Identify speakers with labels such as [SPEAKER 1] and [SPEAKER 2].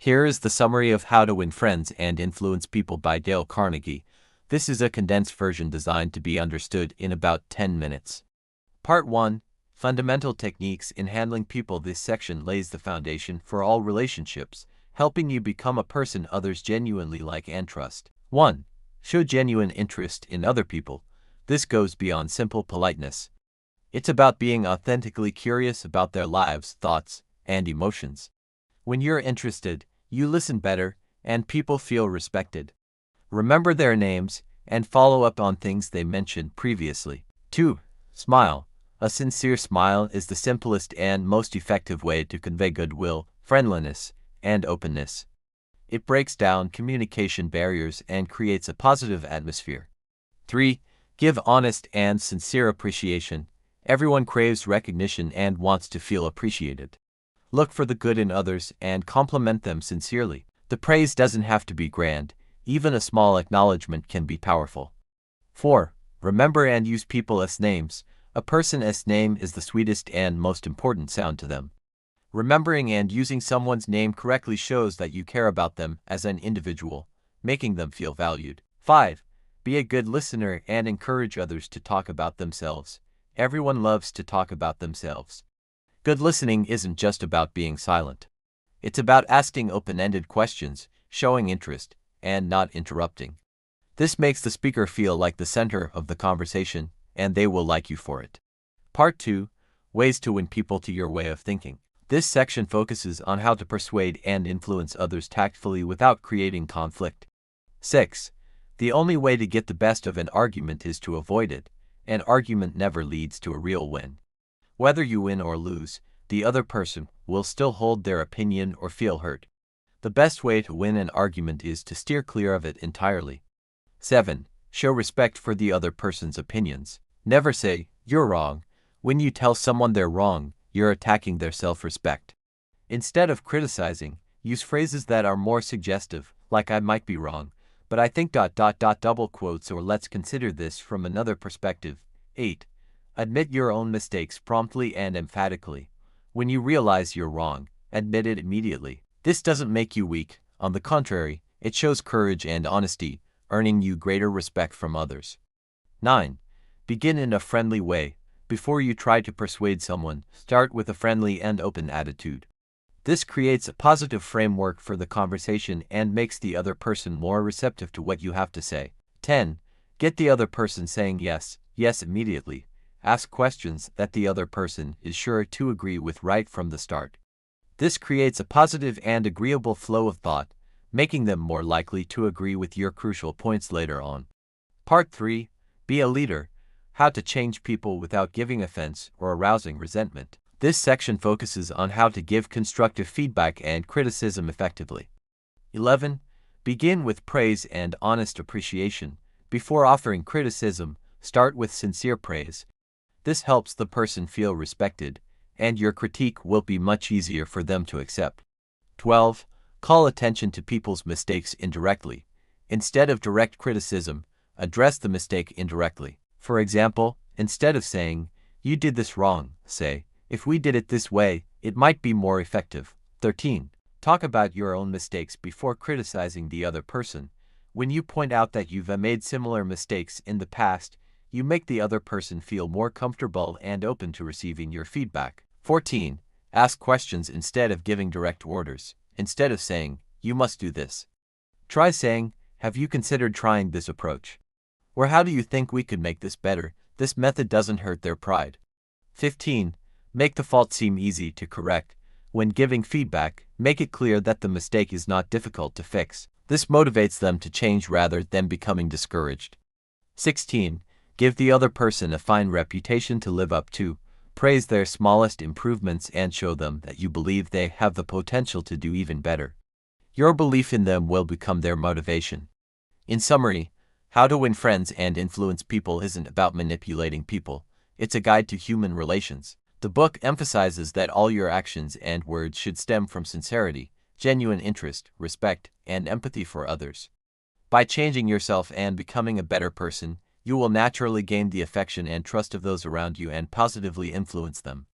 [SPEAKER 1] Here is the summary of How to Win Friends and Influence People by Dale Carnegie. This is a condensed version designed to be understood in about 10 minutes. Part 1. Fundamental Techniques in Handling People. This section lays the foundation for all relationships, helping you become a person others genuinely like and trust. 1. Show genuine interest in other people. This goes beyond simple politeness. It's about being authentically curious about their lives, thoughts, and emotions. When you're interested, you listen better, and people feel respected. Remember their names, and follow up on things they mentioned previously. 2. Smile. A sincere smile is the simplest and most effective way to convey goodwill, friendliness, and openness. It breaks down communication barriers and creates a positive atmosphere. 3. Give honest and sincere appreciation. Everyone craves recognition and wants to feel appreciated. Look for the good in others and compliment them sincerely. The praise doesn't have to be grand. Even a small acknowledgement can be powerful. 4. Remember and use people as names. A person's name is the sweetest and most important sound to them. Remembering and using someone's name correctly shows that you care about them as an individual, making them feel valued. 5. Be a good listener and encourage others to talk about themselves. Everyone loves to talk about themselves. Good listening isn't just about being silent. It's about asking open-ended questions, showing interest, and not interrupting. This makes the speaker feel like the center of the conversation, and they will like you for it. Part 2. Ways to win people to your way of thinking. This section focuses on how to persuade and influence others tactfully without creating conflict. 6. The only way to get the best of an argument is to avoid it. An argument never leads to a real win. Whether you win or lose, the other person will still hold their opinion or feel hurt. The best way to win an argument is to steer clear of it entirely. 7. Show respect for the other person's opinions. Never say, "You're wrong." When you tell someone they're wrong, you're attacking their self-respect. Instead of criticizing, use phrases that are more suggestive, like "I might be wrong, but I think ... double quotes or "let's consider this from another perspective." 8. Admit your own mistakes promptly and emphatically. When you realize you're wrong, admit it immediately. This doesn't make you weak. On the contrary, it shows courage and honesty, earning you greater respect from others. 9. Begin in a friendly way. Before you try to persuade someone, start with a friendly and open attitude. This creates a positive framework for the conversation and makes the other person more receptive to what you have to say. 10. Get the other person saying yes immediately. Ask questions that the other person is sure to agree with right from the start. This creates a positive and agreeable flow of thought, making them more likely to agree with your crucial points later on. Part 3. Be a leader. How to change people without giving offense or arousing resentment. This section focuses on how to give constructive feedback and criticism effectively. 11. Begin with praise and honest appreciation. Before offering criticism, start with sincere praise. This helps the person feel respected, and your critique will be much easier for them to accept. 12. Call attention to people's mistakes indirectly. Instead of direct criticism, address the mistake indirectly. For example, instead of saying, "You did this wrong," say, "If we did it this way, it might be more effective." 13. Talk about your own mistakes before criticizing the other person. When you point out that you've made similar mistakes in the past, you make the other person feel more comfortable and open to receiving your feedback. 14. Ask questions instead of giving direct orders. Instead of saying, "You must do this," try saying, "Have you considered trying this approach?" Or "How do you think we could make this better?" This method doesn't hurt their pride. 15. Make the fault seem easy to correct. When giving feedback, make it clear that the mistake is not difficult to fix. This motivates them to change rather than becoming discouraged. 16. Give the other person a fine reputation to live up to. Praise their smallest improvements and show them that you believe they have the potential to do even better. Your belief in them will become their motivation. In summary, How to Win Friends and Influence People isn't about manipulating people. It's a guide to human relations. The book emphasizes that all your actions and words should stem from sincerity, genuine interest, respect, and empathy for others. By changing yourself and becoming a better person, you will naturally gain the affection and trust of those around you and positively influence them.